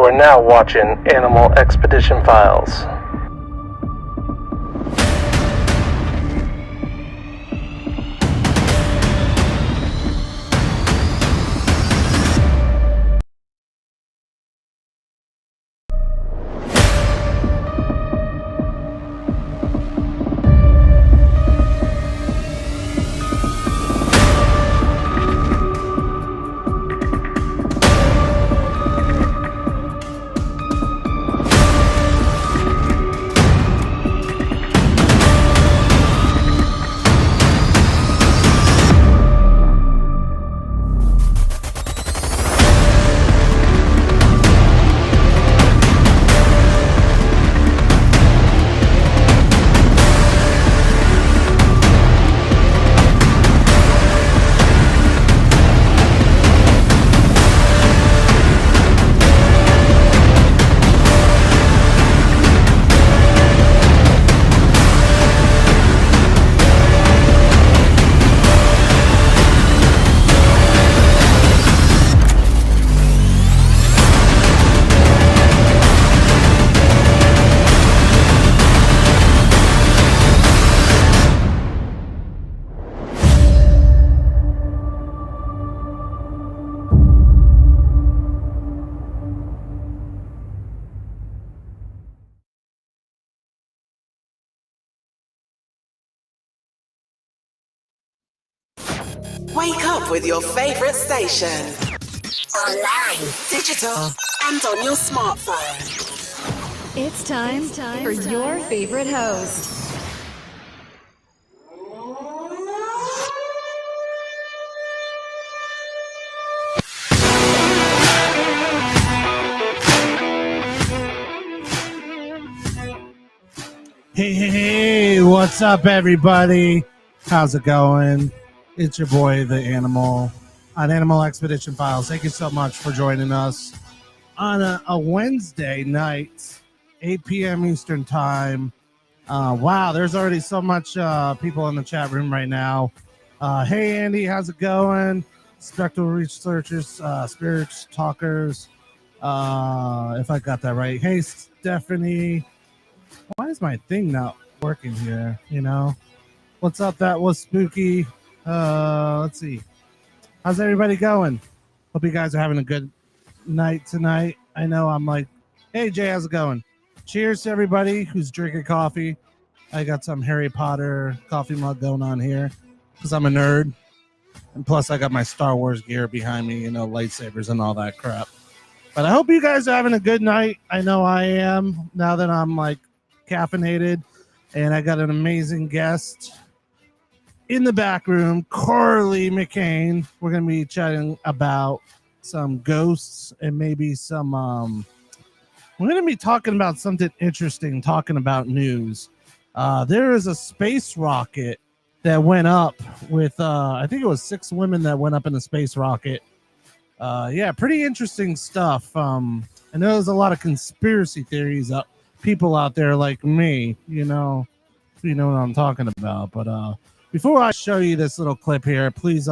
are now watching Animal Expedition Files. Wake up with your favorite station. Online, digital, and on your smartphone. It's time for your favorite host. Hey, what's up, everybody? How's it going? It's your boy, the Animal, on Animal Expedition Files. Thank you so much for joining us on a Wednesday night, 8 p.m. Eastern Time. Wow, there's already so much people in the chat room right now. Hey, Andy, how's it going? Spectral Researchers, Spirits Talkers, if I got that right. Hey, Stephanie. Why is my thing not working here, you know? What's up? That was spooky. Let's see. How's everybody going? Hope you guys are having a good night tonight. I know I'm like, hey, Jay, how's it going? Cheers to everybody who's drinking coffee. I got some Harry Potter coffee mug going on here because I'm a nerd. And plus, I got my Star Wars gear behind me, you know, lightsabers and all that crap. But I hope you guys are having a good night. I know I am now that I'm like caffeinated. And I got an amazing guest in the back room, Carli McCain. We're going to be chatting about some ghosts and maybe some, we're going to be talking about something interesting, talking about news. There is a space rocket that went up with, I think it was 6 women that went up in a space rocket. Yeah, pretty interesting stuff. I know there's a lot of conspiracy theories up, people out there like me, you know what I'm talking about. But, before I show you this little clip here, please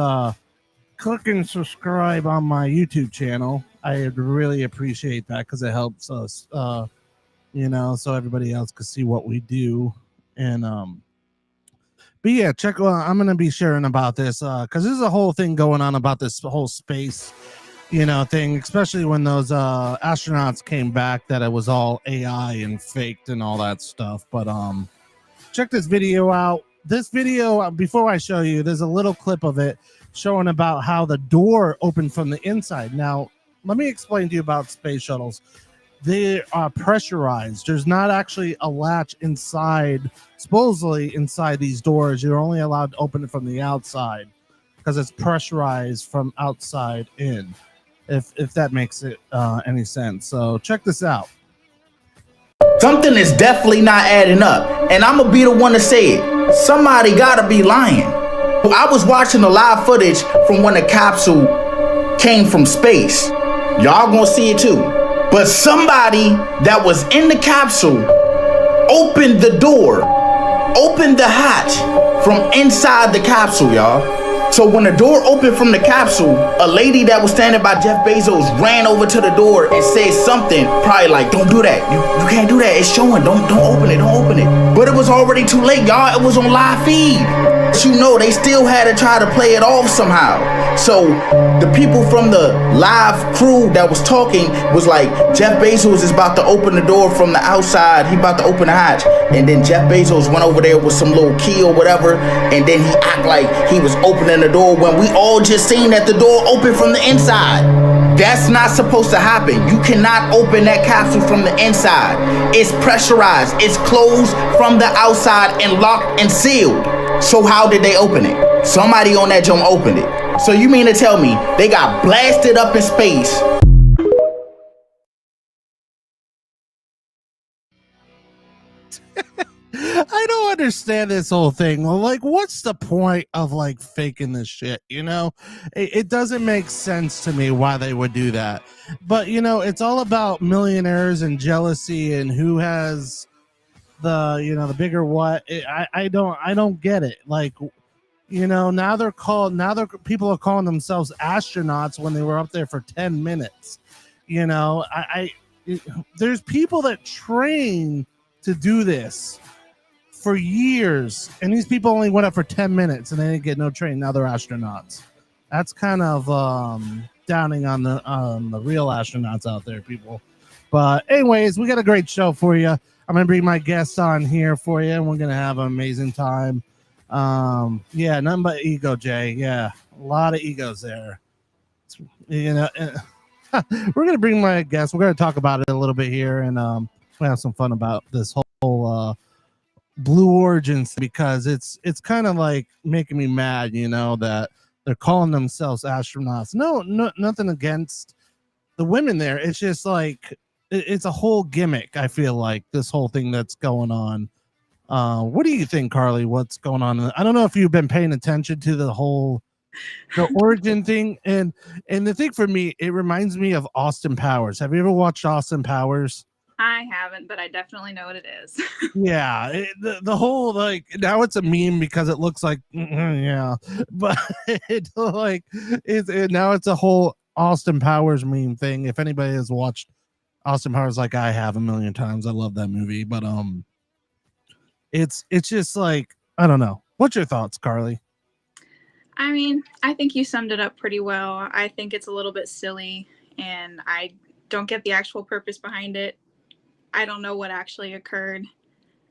click and subscribe on my YouTube channel. I'd really appreciate that because it helps us, you know, so everybody else can see what we do. And but yeah, I'm going to be sharing about this because there's a whole thing going on about this whole space, you know, thing, especially when those astronauts came back that it was all AI and faked and all that stuff. But check this video out. This video, before I show you, there's a little clip of it showing about how the door opened from the inside. Now, let me explain to you about space shuttles. They are pressurized. There's not actually a latch inside, supposedly inside these doors. You're only allowed to open it from the outside because it's pressurized from outside in, if that makes it any sense. So check this out. Something is definitely not adding up, and I'm gonna be the one to say it. Somebody gotta be lying. I was watching the live footage from when the capsule came from space. Y'all gonna see it too. But somebody that was in the capsule opened the door, opened the hatch from inside the capsule, y'all. So when the door opened from the capsule, a lady that was standing by Jeff Bezos ran over to the door and said something, probably like, don't do that. You can't do that. It's showing. Don't open it. Don't open it. But it was already too late, y'all. It was on live feed. But you know, they still had to try to play it off somehow. So the people from the live crew that was talking was like, Jeff Bezos is about to open the door from the outside. He about to open the hatch. And then Jeff Bezos went over there with some little key or whatever. And then he act like he was opening the door when we all just seen that the door opened from the inside. That's not supposed to happen. You cannot open that capsule from the inside. It's pressurized. It's closed from the outside and locked and sealed. So how did they open it? Somebody on that jump opened it. So you mean to tell me they got blasted up in space? I don't understand this whole thing. Well, like, what's the point of like faking this shit? You know, it doesn't make sense to me why they would do that. But you know, it's all about millionaires and jealousy and who has the bigger what. I don't get it. Like, you know, now people are calling themselves astronauts when they were up there for 10 minutes. You know, there's people that train to do this for years, and these people only went up for 10 minutes and they didn't get no training. Now they're astronauts. That's kind of downing on the real astronauts out there, people. But anyways, we got a great show for you. I'm gonna bring my guests on here for you, and we're gonna have an amazing time. Yeah, nothing but ego, Jay. Yeah, a lot of egos there. You know, we're gonna bring my guests. We're gonna talk about it a little bit here, and we'll have some fun about this whole Blue Origins, because it's kind of like making me mad, you know, that they're calling themselves astronauts. No, nothing against the women there. It's just like it's a whole gimmick. I feel like this whole thing that's going on. What do you think, Carly? What's going on? I don't know if you've been paying attention to the origin thing, and the thing for me, it reminds me of Austin Powers. Have you ever watched Austin Powers? I haven't, but I definitely know what it is. Yeah, the whole, like, now it's a meme because it looks like yeah, but now it's a whole Austin Powers meme thing. If anybody has watched Austin Powers, like I have a million times, I love that movie. But it's just like, I don't know. What's your thoughts, Carly? I mean, I think you summed it up pretty well. I think it's a little bit silly, and I don't get the actual purpose behind it. I don't know what actually occurred.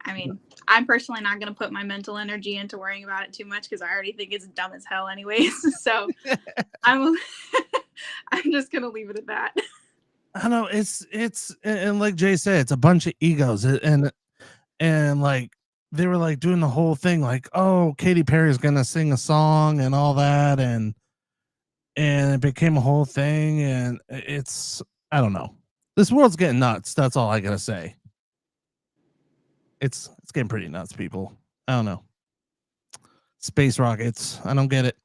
I mean, I'm personally not going to put my mental energy into worrying about it too much because I already think it's dumb as hell anyways. So I'm just going to leave it at that. I know it's and like Jay said, it's a bunch of egos, and like they were like doing the whole thing like, oh, Katy Perry's going to sing a song and all that, and it became a whole thing, and it's, I don't know. This world's getting nuts. That's all I gotta say. It's getting pretty nuts, people. I don't know. Space rockets. I don't get it.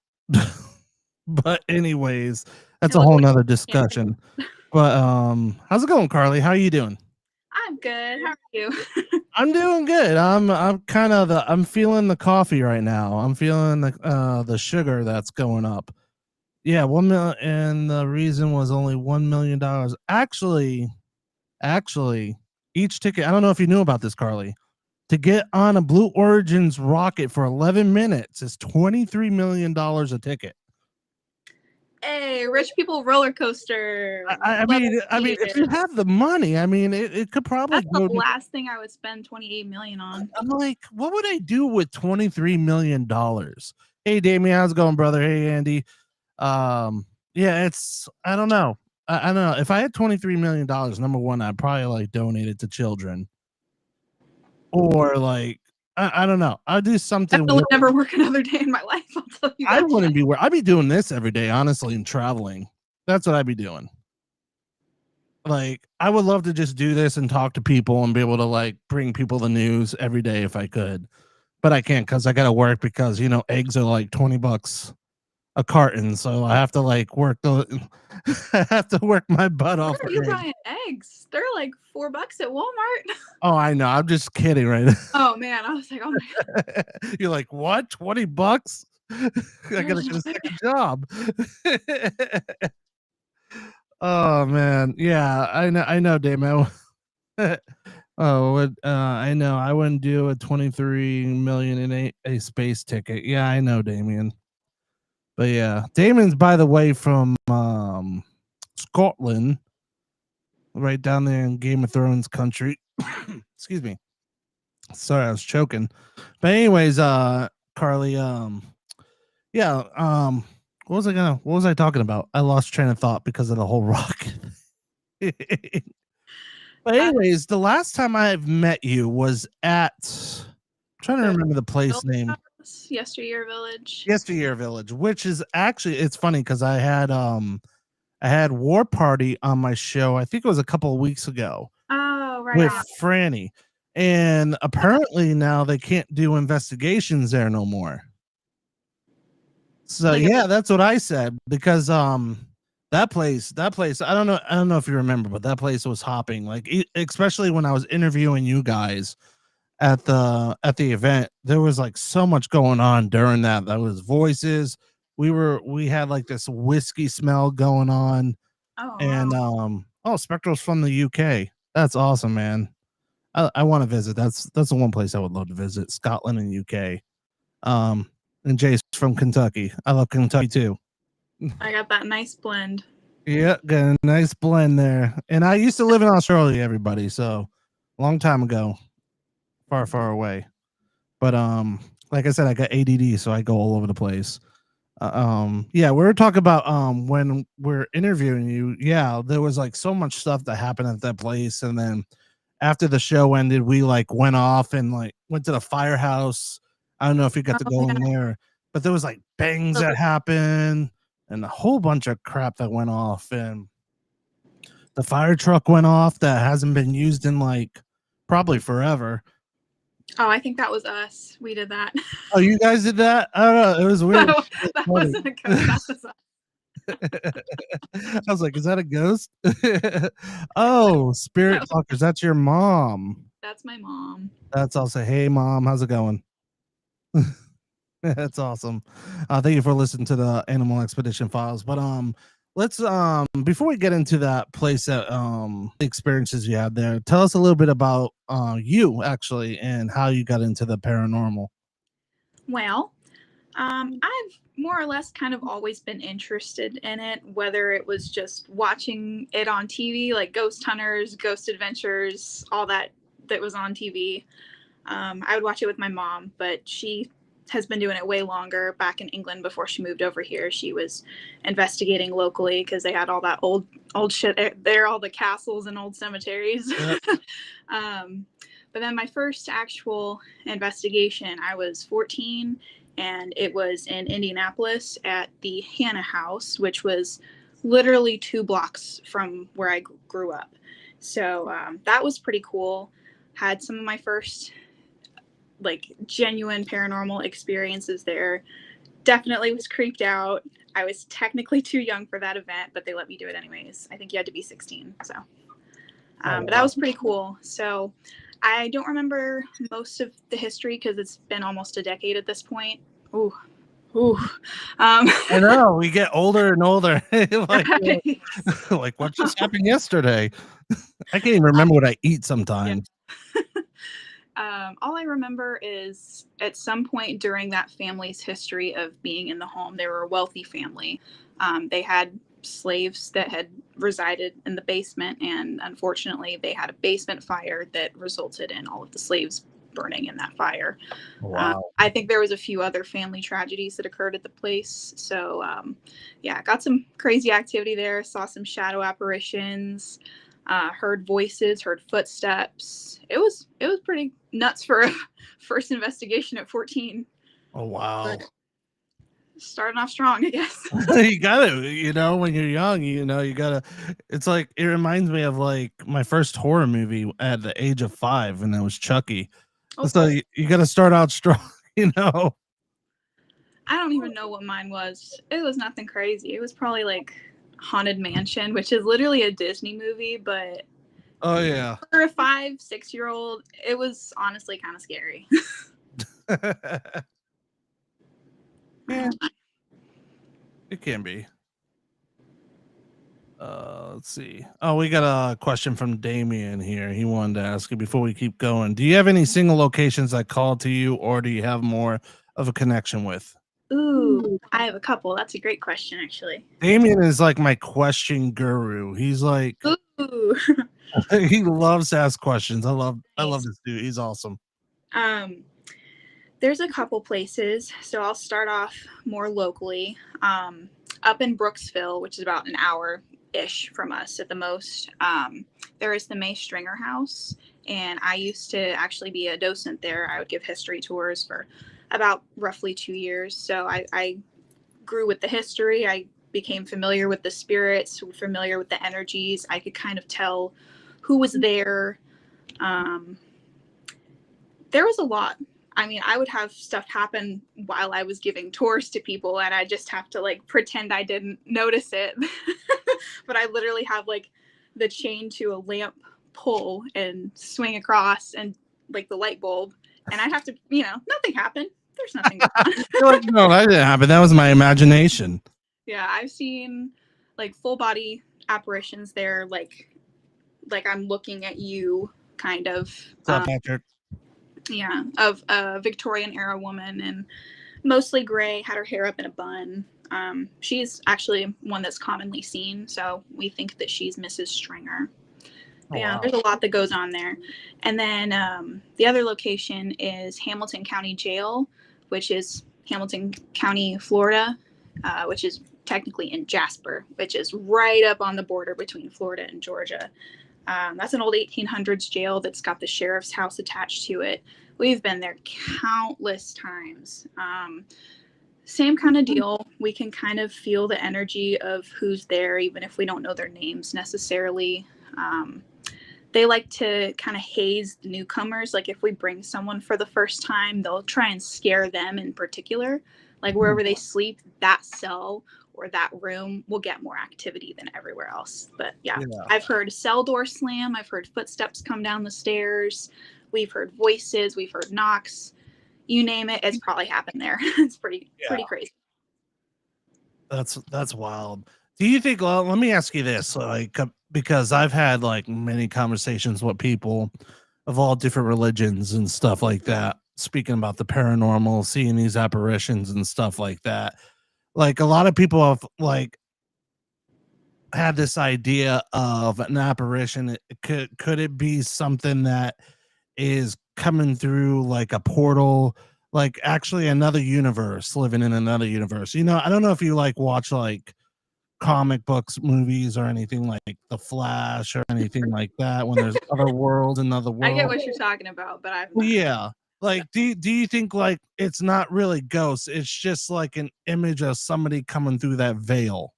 But anyways, that's a whole nother discussion. But how's it going, Carly? How are you doing? I'm good. How are you? I'm doing good. I'm kind of I'm feeling the coffee right now. I'm feeling the sugar that's going up. Yeah, 1 million, and the reason was only $1 million. Actually, each ticket, I don't know if you knew about this, Carly, to get on a Blue Origins rocket for 11 minutes is $23 million a ticket. Hey, rich people roller coaster. I mean, if you have the money, I mean, it could probably That's the last thing I would spend $28 million on. I'm like, what would I do with $23 million? Hey, Damien, how's it going, brother? Hey, Andy. Yeah, it's, I don't know. I don't know. If I had $23 million, number one, I'd probably like donate it to children, or like, I don't know. I'd do something. I'll never work another day in my life. I'll tell you. I wouldn't be I'd be doing this every day, honestly, and traveling. That's what I'd be doing. Like, I would love to just do this and talk to people and be able to like bring people the news every day if I could, but I can't because I got to work, because, you know, eggs are like $20 a carton, so I have to like work I have to work my butt off. Where are you buying eggs? They're like $4 at Walmart. Oh, I know. I'm just kidding, right? Oh man, I was like, oh my God. You're like, what? $20? I gotta get a second job. Oh man, yeah, I know, Damon. I know. I wouldn't do a 23 million in a space ticket. Yeah, I know, Damien. But yeah, Damon's by the way from Scotland, right down there in Game of Thrones country. Excuse me. Sorry, I was choking. But anyways, Carly, yeah, what was I talking about? I lost train of thought because of the whole rock. But anyways, the last time I've met you was at I'm trying to remember the place name. Yesteryear Village. Yesteryear Village, which is actually it's funny because I had War Party on my show. I think it was a couple of weeks ago Oh, right. with Franny. And apparently now they can't do investigations there no more. So yeah, that's what I said because that place I don't know if you remember, but that place was hopping like especially when I was interviewing you guys at the event. There was like so much going on during that. That was voices. We had like this whiskey smell going on. Oh, And Spectral's from the UK. That's awesome, man. I want to visit. That's the one place I would love to visit. Scotland and UK. And Jay's from Kentucky. I love Kentucky too. I got that nice blend. Yeah, got a nice blend there. And I used to live in Australia, everybody. So long time ago, far, far away. But like I said, I got ADD, so I go all over the place. Yeah, we were talking about when we're interviewing you. Yeah, there was like so much stuff that happened at that place, and then after the show ended, we like went off and like went to the firehouse. I don't know if you got to go in there, but there was like bangs that happened and a whole bunch of crap that went off, and the fire truck went off that hasn't been used in like probably forever. Oh, I think that was us. We did that. Oh, you guys did that? I don't know. It was weird. That wasn't a ghost. That was us. I was like, is that a ghost? Oh, spirit talkers. That's your mom. That's my mom. That's also, hey, mom, how's it going? That's awesome. Thank you for listening to the Animal Expedition Files. But let's before we get into that place that the experiences you had there, tell us a little bit about you actually and how you got into the paranormal. Well, I've more or less kind of always been interested in it, whether it was just watching it on TV, like Ghost Hunters, Ghost Adventures, all that was on TV. I would watch it with my mom, but she has been doing it way longer. Back in England before she moved over here, she was investigating locally because they had all that old shit there, all the castles and old cemeteries. Yep. But then my first actual investigation, I was 14, and it was in Indianapolis at the Hannah House, which was literally 2 blocks from where I grew up. So that was pretty cool. Had some of my first like genuine paranormal experiences there. Definitely was creeped out. I was technically too young for that event, but they let me do it anyways. I think you had to be 16. So, but that was pretty cool. So I don't remember most of the history because it's been almost a decade at this point. Ooh. I know we get older and older. like what just happened yesterday? I can't even remember what I eat sometimes. Yeah. All I remember is at some point during that family's history of being in the home, they were a wealthy family. They had slaves that had resided in the basement, and unfortunately they had a basement fire that resulted in all of the slaves burning in that fire. Wow. I think there was a few other family tragedies that occurred at the place. So yeah, got some crazy activity there, saw some shadow apparitions, heard voices, heard footsteps. It was pretty nuts for a first investigation at 14. Oh wow. But starting off strong, I guess. You gotta, when you're young, you gotta, it's like, it reminds me of like my first horror movie at the age of 5, and that was Chucky. Okay. So you gotta start out strong, I don't even know what mine was. It was nothing crazy. It was probably like Haunted Mansion, which is literally a Disney movie, but oh yeah, for a 5-6-year-old, it was honestly kind of scary. Yeah, it can be. Let's see. Oh, we got a question from Damien here. He wanted to ask you before we keep going. Do you have any single locations that call to you, or do you have more of a connection with? Ooh, I have a couple. That's a great question, actually. Damien is like my question guru. He's like Ooh. he loves to ask questions. I love Nice. this dude. He's awesome. There's a couple places. So I'll start off more locally. Up in Brooksville, which is about an hour-ish from us at the most, there is the May Stringer House. And I used to actually be a docent there. I would give history tours for about roughly 2 years. So I grew with the history. I became familiar with the spirits, familiar with the energies. I could kind of tell who was there. There was a lot. I mean, I would have stuff happen while I was giving tours to people, and I just have to like pretend I didn't notice it. But I literally have like the chain to a lamp pull and swing across and like the light bulb, and I'd have to, nothing happened. There's nothing going on. You're like, no, that didn't happen. That was my imagination. Yeah, I've seen like full body apparitions there, like I'm looking at you, kind of. What's up, Patrick? Yeah, of a Victorian era woman, and mostly gray, had her hair up in a bun. She's actually one that's commonly seen, so we think that she's Mrs. Stringer. But yeah, there's a lot that goes on there. And then the other location is Hamilton County Jail, which is Hamilton County, Florida, which is technically in Jasper, which is right up on the border between Florida and Georgia. That's an old 1800s jail that's got the sheriff's house attached to it. We've been there countless times. Same kind of deal. We can kind of feel the energy of who's there, even if we don't know their names necessarily. They like to kind of haze the newcomers. Like if we bring someone for the first time, they'll try and scare them in particular. Like wherever they sleep, that cell or that room will get more activity than everywhere else. But yeah, I've heard cell door slam. I've heard footsteps come down the stairs. We've heard voices. We've heard knocks. You name it, it's probably happened there. It's pretty crazy. That's wild. Do you think? Well, let me ask you this, like, because I've had like many conversations with people of all different religions and stuff like that, speaking about the paranormal, seeing these apparitions and stuff like that. Like a lot of people have like had this idea of an apparition. Could it be something that is coming through like a portal, like actually another universe, living in another universe? I don't know if you like watch like comic books, movies, or anything like The Flash or anything like that. When there's other world, another world. I get what you're talking about, but I've like, do you think like it's not really ghosts? It's just like an image of somebody coming through that veil.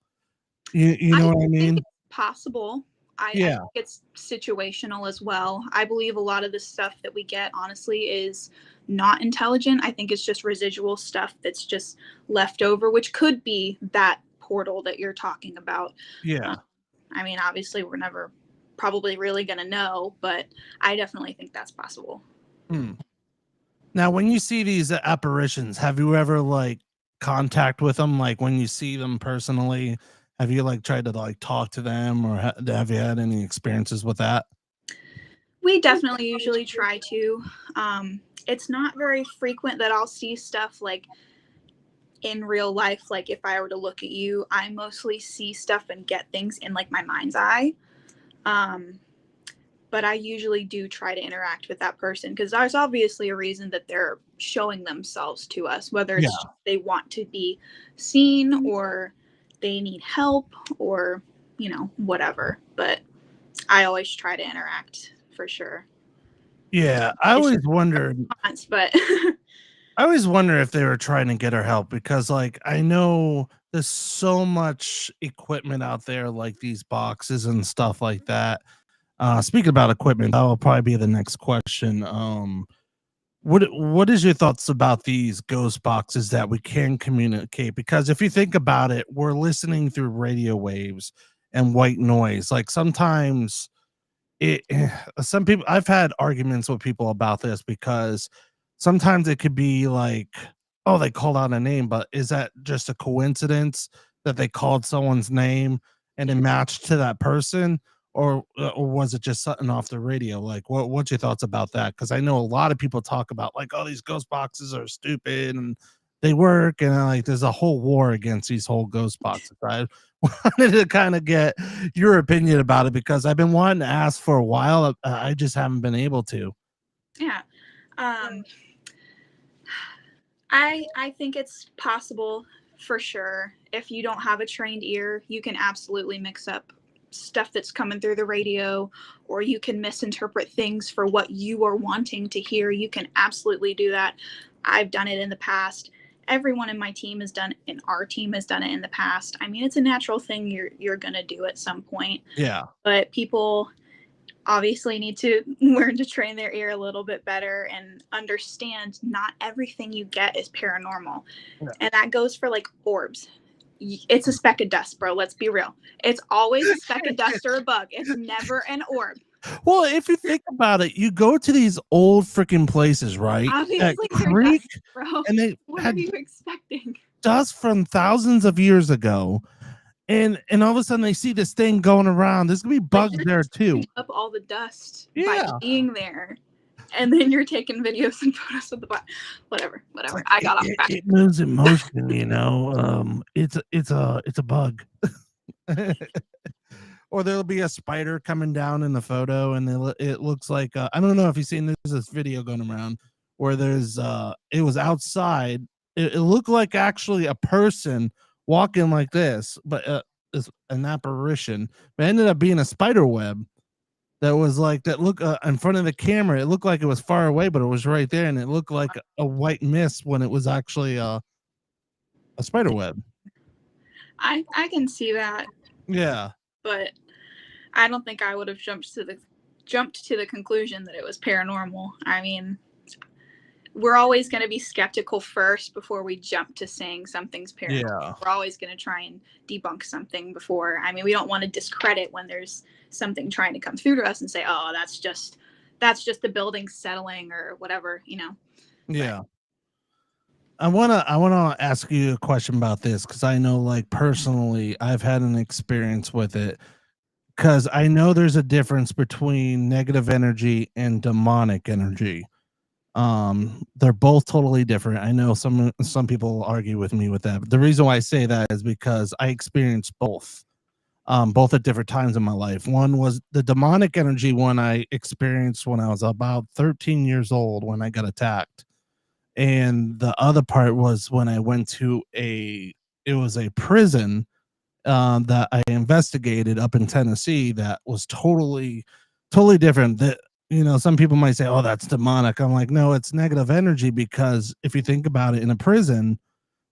You know what I mean? It's possible. I think it's situational as well. I believe a lot of the stuff that we get, honestly, is not intelligent. I think it's just residual stuff that's just left over, which could be that portal that you're talking about. Yeah. I mean, obviously, we're never probably really going to know, but I definitely think that's possible. Now, when you see these apparitions, have you ever like contact with them? Like when you see them personally, have you like tried to like talk to them, or have you had any experiences with that? We definitely usually try to. It's not very frequent that I'll see stuff like in real life. Like if I were to look at you, I mostly see stuff and get things in like my mind's eye. But I usually do try to interact with that person because there's obviously a reason that they're showing themselves to us, whether it's they want to be seen or they need help or, whatever. But I always try to interact for sure. Yeah, I always wondered. But I always wonder if they were trying to get our help because, like, I know there's so much equipment out there, like these boxes and stuff like that. Speaking about equipment, that will probably be the next question. What is your thoughts about these ghost boxes that we can communicate? Because if you think about it, we're listening through radio waves and white noise. Like sometimes some people, I've had arguments with people about this because sometimes it could be like oh, they called out a name, but is that just a coincidence that they called someone's name and it matched to that person? Or was it just something off the radio? Like, what's your thoughts about that? Because I know a lot of people talk about like, oh, these ghost boxes are stupid and they work, and like there's a whole war against these whole ghost boxes. I wanted to kind of get your opinion about it because I've been wanting to ask for a while. I just haven't been able to. Yeah. Um, I think it's possible for sure. If you don't have a trained ear, you can absolutely mix up stuff that's coming through the radio, or you can misinterpret things for what you are wanting to hear. You can absolutely do that. I've done it in the past. Everyone in my team has done, and our team has done it in the past. I mean, it's a natural thing you're gonna do at some point. Yeah. But people obviously need to learn to train their ear a little bit better and understand not everything you get is paranormal. Yeah. And that goes for like orbs. It's a speck of dust, bro. Let's be real. It's always a speck of dust or a bug. It's never an orb. Well, if you think about it, you go to these old freaking places, right? Obviously, they're creek, dust, bro. and they What had are you expecting? dust from thousands of years ago. And all of a sudden they see this thing going around. There's gonna be bugs there too. Up all the dust Yeah. by being there, and then you're taking videos and photos of the bug. Whatever. Like, I got off track. It moves in motion, you know. It's a bug. Or there'll be a spider coming down in the photo, and it looks like I don't know if you've seen this video going around where there's it was outside. It looked like actually a person walking like this, but it's an apparition. But it ended up being a spider web that was like that. Look in front of the camera, it looked like it was far away, but it was right there, and it looked like a white mist when it was actually a spider web. I can see that. Yeah, but I don't think I would have jumped to the conclusion that it was paranormal. I mean, we're always going to be skeptical first before we jump to saying something's paranormal. Yeah. We're always going to try and debunk something before. I mean, we don't want to discredit when there's something trying to come through to us and say, "Oh, that's just the building settling or whatever," you know. Yeah. I wanna ask you a question about this because I know, like personally, I've had an experience with it. Because I know there's a difference between negative energy and demonic energy. They're both totally different. I know some people argue with me with that. But the reason why I say that is because I experienced both at different times in my life. One was the demonic energy one I experienced when I was about 13 years old when I got attacked. And the other part was when I went to it was a prison that I investigated up in Tennessee that was totally different. That, you know, some people might say, "Oh, that's demonic." I'm like, no, it's negative energy, because if you think about it, in a prison,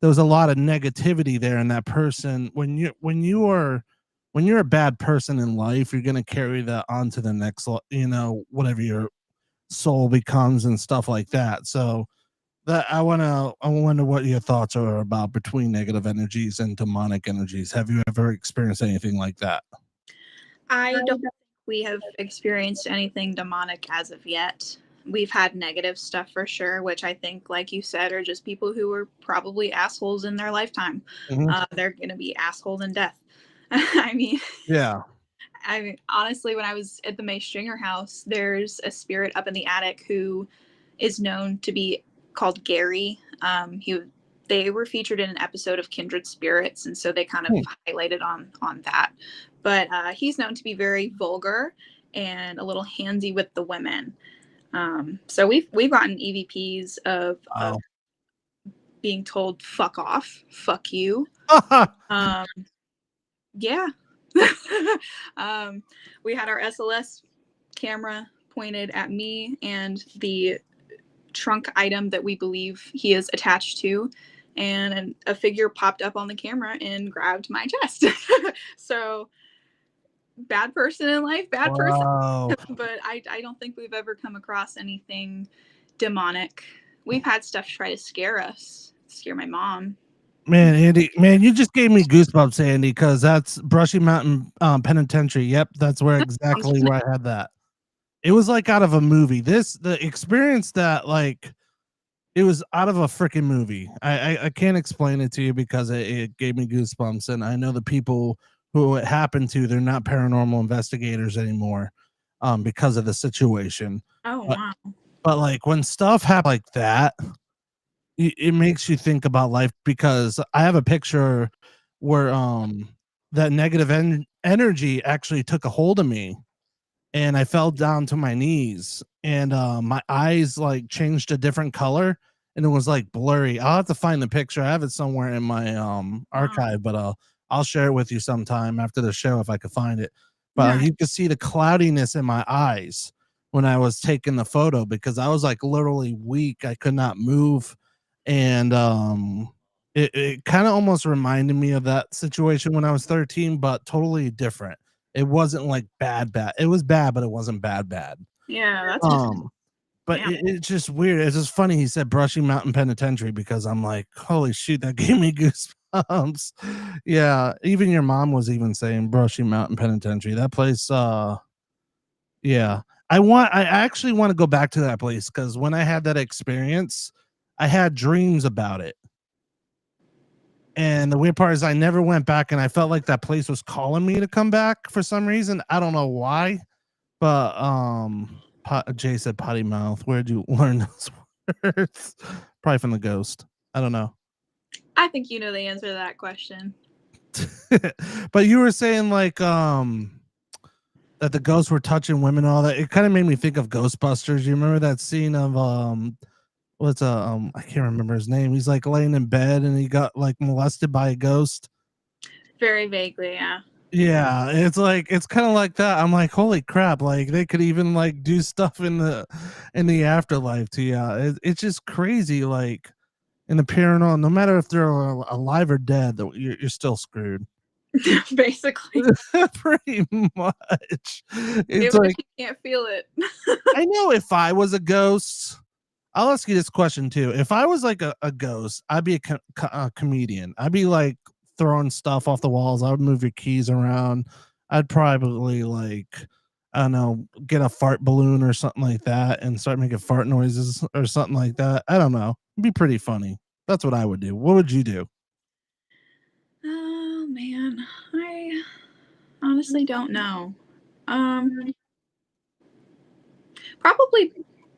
there was a lot of negativity there, and that person, when you're a bad person in life, you're gonna carry that on to the next, you know, whatever your soul becomes and stuff like that. So that I wonder what your thoughts are about between negative energies and demonic energies. Have you ever experienced anything like that? I don't think we have experienced anything demonic as of yet. We've had negative stuff for sure, which I think, like you said, are just people who were probably assholes in their lifetime. Mhm. They're going to be assholes in death. I mean, Yeah. honestly, when I was at the May Stringer house, there's a spirit up in the attic who is known to be called Gary. They were featured in an episode of Kindred Spirits, and so they kind of highlighted on that. But he's known to be very vulgar and a little handsy with the women. So we've gotten EVPs of being told "fuck off," "fuck you." Yeah. We had our SLS camera pointed at me and the trunk item that we believe he is attached to, and a figure popped up on the camera and grabbed my chest. So bad person in life, bad person. But I don't think we've ever come across anything demonic. We've had stuff try to scare us, scare my mom. Man, Andy, man, you just gave me goosebumps, Andy, because that's Brushy Mountain Penitentiary. Yep, that's where exactly where I had that. It was like out of a movie. The experience that, like, It was out of a freaking movie. I can't explain it to you because it gave me goosebumps, and I know the people who it happened to, they're not paranormal investigators anymore, because of the situation. Oh But wow. like when stuff happens like that, it makes you think about life because I have a picture where that negative energy actually took a hold of me and I fell down to my knees and my eyes like changed a different color and it was like blurry. I'll have to find the picture. I have it somewhere in my Wow. archive, but I'll share it with you sometime after the show if I could find it. But Nice. you could see the cloudiness in my eyes when I was taking the photo because I was like literally weak. I could not move. And it kind of almost reminded me of that situation when I was 13, but totally different. It wasn't like bad. It was bad, but it wasn't bad. Yeah, that's Um, but yeah. it's just weird. It's just funny. He said Brushy Mountain Penitentiary because I'm like, holy shoot, that gave me goosebumps. Yeah, even your mom was even saying Brushy Mountain Penitentiary. That place, yeah. I actually want to go back to that place because when I had that experience, I had dreams about it. And the weird part is I never went back and I felt like that place was calling me to come back for some reason. I don't know why. But Jay said potty mouth. Where'd you learn those words? Probably from the ghost. I don't know. I think you know the answer to that question. But you were saying like that the ghosts were touching women and all that. It kind of made me think of Ghostbusters. You remember that scene of what's I can't remember his name. He's like laying in bed and he got like molested by a ghost. Very vaguely, yeah. Yeah, it's like it's kind of like that. I'm like, holy crap! Like they could even like do stuff in the afterlife to you. It's just crazy. Like in the paranormal, no matter if they're alive or dead, you're still screwed. Basically. Pretty much. It's Even if like you can't feel it. I know if I was a ghost, I'll ask you this question too. If I was like a ghost, I'd be a comedian. I'd be like throwing stuff off the walls. I would move your keys around. I'd probably like, I don't know, get a fart balloon or something like that and start making fart noises or something like that. I don't know. It'd be pretty funny. That's what I would do. What would you do? Oh man, I honestly don't know. Probably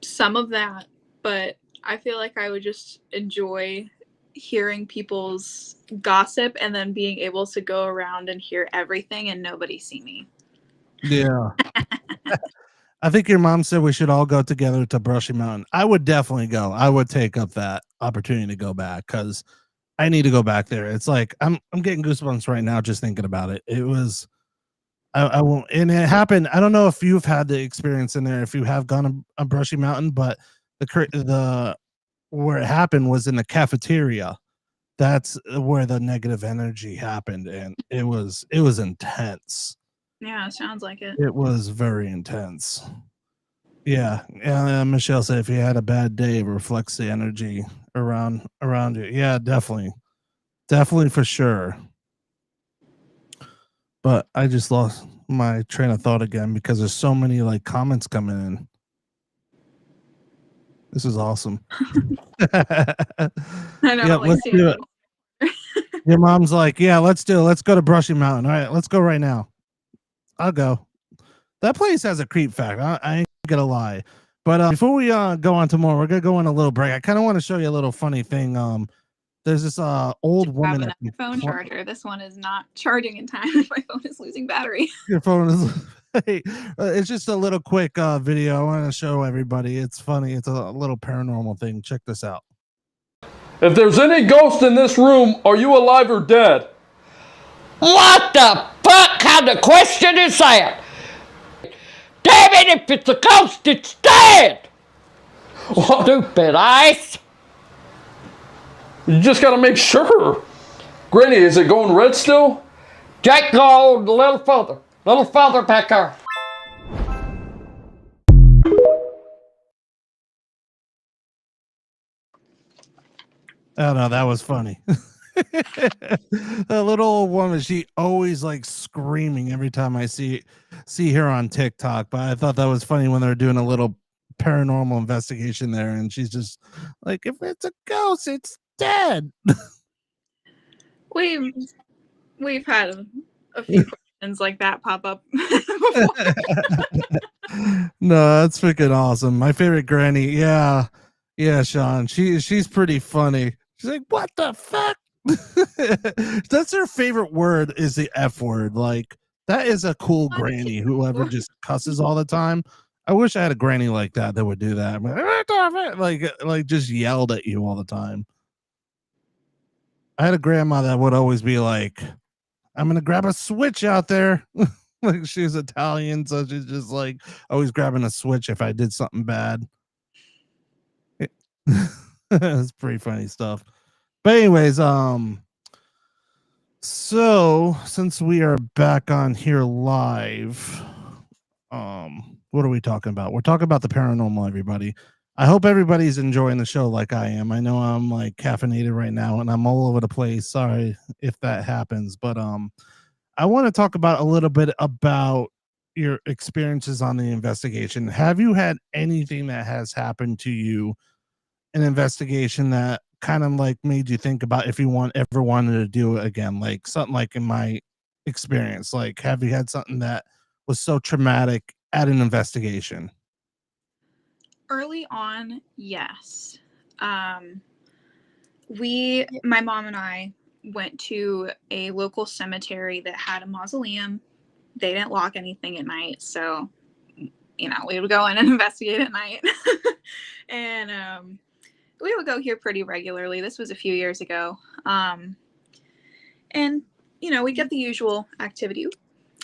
some of that, but I feel like I would just enjoy hearing people's gossip and then being able to go around and hear everything and nobody see me. Yeah. I think your mom said we should all go together to Brushy Mountain. I would definitely go. I would take up that opportunity to go back because I need to go back there. It's like I'm getting goosebumps right now just thinking about it. It was I won't and it happened. I don't know if you've had the experience in there, if you have gone a Brushy Mountain, but the where it happened was in the cafeteria. That's where the negative energy happened, and it was intense. Yeah, sounds like it. It was very intense. Yeah, Michelle said if you had a bad day, it reflects the energy around you. Yeah, definitely for sure. But I just lost my train of thought again because there's so many like comments coming in. This is awesome. I know. Yeah, Like, let's do it. Your mom's like, yeah, let's do it. Let's go to Brushy Mountain. All right, let's go right now. I'll go. That place has a creep factor. I ain't gonna lie. But before we go on to more, we're gonna go on a little break. I kind of want to show you a little funny thing. There's this old woman. Have an phone charger. This one is not charging in time. My phone is losing battery. Your phone is. Hey, it's just a little quick video. I want to show everybody. It's funny. It's a little paranormal thing. Check this out. If there's any ghost in this room, are you alive or dead? What the fuck kind of question is that? Damn it, if it's a ghost, it's dead! Stupid ass. You just gotta make sure. Granny, is it going red still? Jake, go a little further back there. Oh no, that was funny. The little old woman, she always like screaming every time I see her on TikTok. But I thought that was funny when they were doing a little paranormal investigation there, and she's just like, if it's a ghost, it's dead. We've had a few questions like that pop up before. No, that's freaking awesome. My favorite granny. Yeah, Sean. She's pretty funny. She's like, what the fuck? That's her favorite word is the F word. Like, that is a cool granny, whoever just cusses all the time. I wish I had a granny like that would do that. I'm like just yelled at you all the time. I had a grandma that would always be like, I'm gonna grab a switch out there. Like, she's Italian, so she's just like always grabbing a switch if I did something bad. It's pretty funny stuff. But anyways, so since we are back on here live, what are we talking about? We're talking about the paranormal, everybody. I hope everybody's enjoying the show like I am. I know I'm like caffeinated right now and I'm all over the place. Sorry if that happens, but I want to talk about a little bit about your experiences on the investigation. Have you had anything that has happened to you, an investigation that kind of like made you think about if you ever wanted to do it again? Like something like in my experience, like have you had something that was so traumatic at an investigation? Early on, yes. My mom and I went to a local cemetery that had a mausoleum. They didn't lock anything at night, so we would go in and investigate at night. And we would go here pretty regularly. This was a few years ago. And we get the usual activity.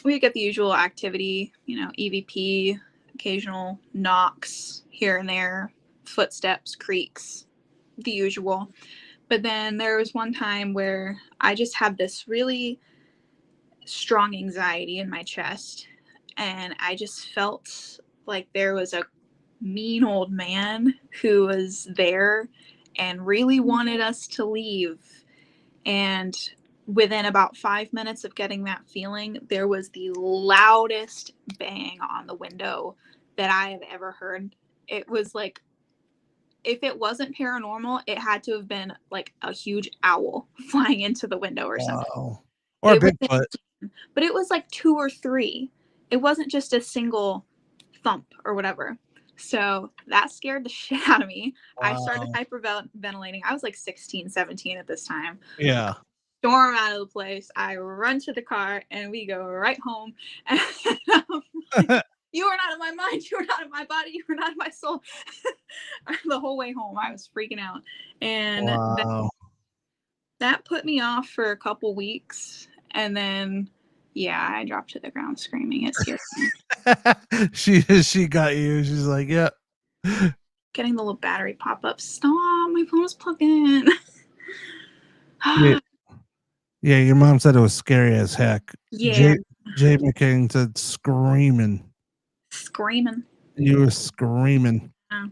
EVP, occasional knocks here and there, footsteps, creaks, the usual. But then there was one time where I just had this really strong anxiety in my chest, and I just felt like there was a mean old man who was there and really wanted us to leave. And within about 5 minutes of getting that feeling, there was the loudest bang on the window that I have ever heard. It was like, if it wasn't paranormal, it had to have been like a huge owl flying into the window or something. Or a Bigfoot. But it was like 2 or 3. It wasn't just a single thump or whatever. So that scared the shit out of me. Wow. I started hyperventilating. I was like 16, 17 at this time. Yeah. Storm out of the place. I run to the car and we go right home. And like, you are not in my mind. You are not in my body. You are not in my soul. The whole way home, I was freaking out. And wow. that put me off for a couple weeks. And then, yeah, I dropped to the ground screaming. It scared me. She got you. She's like, yeah. Getting the little battery pop up. Stop. My phone is plugged in. Yeah, your mom said it was scary as heck. Yeah. Jay McCain said screaming. Screaming. You were screaming. Yeah.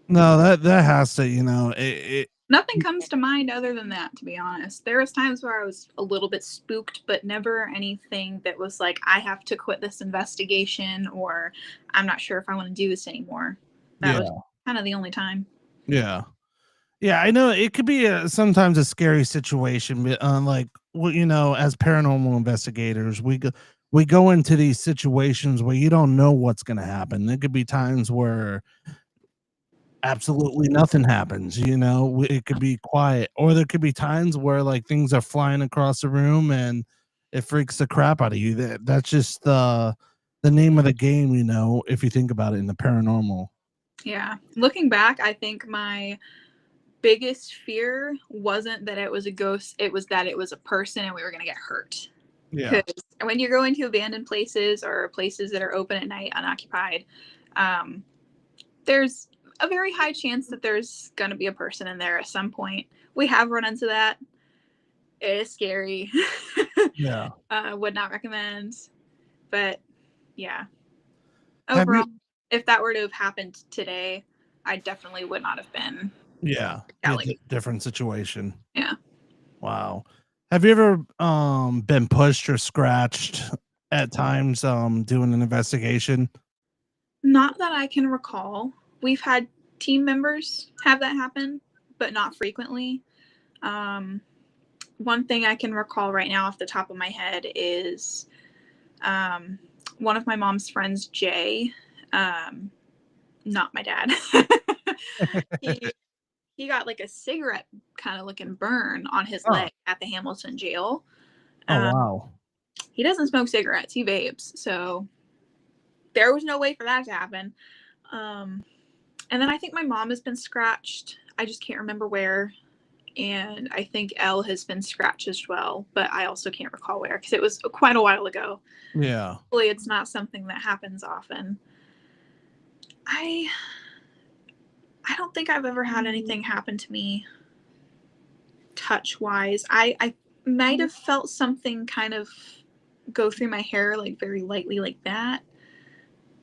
No, that has to, nothing comes to mind other than that, to be honest. There was times where I was a little bit spooked, but never anything that was like, I have to quit this investigation, or I'm not sure if I want to do this anymore. That was kind of the only time. Yeah. Yeah, I know it could be sometimes a scary situation, but like, as paranormal investigators, we go into these situations where you don't know what's going to happen. There could be times where absolutely nothing happens, it could be quiet, or there could be times where like things are flying across the room and it freaks the crap out of you. That's just the name of the game, if you think about it in the paranormal. Yeah. Looking back, I think my biggest fear wasn't that it was a ghost, it was that it was a person and we were going to get hurt. Yeah. Because when you're going to abandoned places or places that are open at night, unoccupied, there's a very high chance that there's going to be a person in there at some point. We have run into that. It is scary. Yeah. Would not recommend. But yeah. Overall, if that were to have happened today, I definitely would not have been. Yeah. Different situation. Yeah. Wow. Have you ever been pushed or scratched at times doing an investigation? Not that I can recall. we've had team members have that happen, but not frequently. One thing I can recall right now off the top of my head is one of my mom's friends, Jay, not my dad. he got like a cigarette kind of looking burn on his leg at the Hamilton jail. Oh, wow. He doesn't smoke cigarettes, he vapes, so there was no way for that to happen. And then I think my mom has been scratched. I just can't remember where. And I think Elle has been scratched as well, but I also can't recall where because it was quite a while ago. Yeah. Hopefully it's not something that happens often. I don't think I've ever had anything happen to me touch-wise. I might have felt something kind of go through my hair like very lightly like that,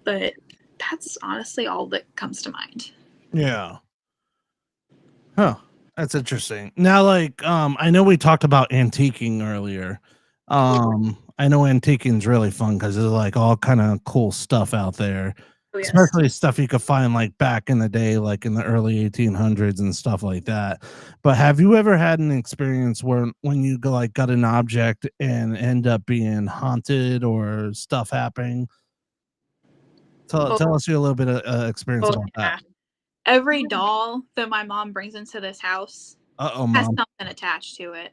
but that's honestly all that comes to mind. Yeah. Huh. That's interesting. Now, like, I know we talked about antiquing earlier. I know antiquing's really fun because there's like all kind of cool stuff out there, yes. Especially stuff you could find like back in the day, like in the early 1800s and stuff like that. But have you ever had an experience where when you go like got an object and end up being haunted or stuff happening? Tell us a little bit of experience about that. Every doll that my mom brings into this house has Mom. something attached to it.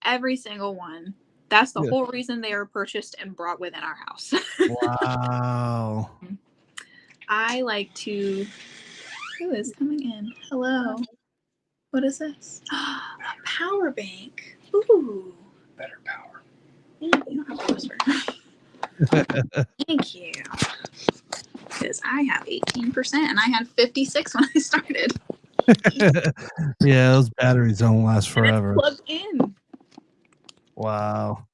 Every single one. That's the whole reason they are purchased and brought within our house. Wow. I like to... Who is coming in? Hello. What is this? A power bank. Ooh. Better power. You don't have to whisper. Thank you. Because I have 18% and I had 56 when I started. Yeah, those batteries don't last forever. And it's plugged in. Wow.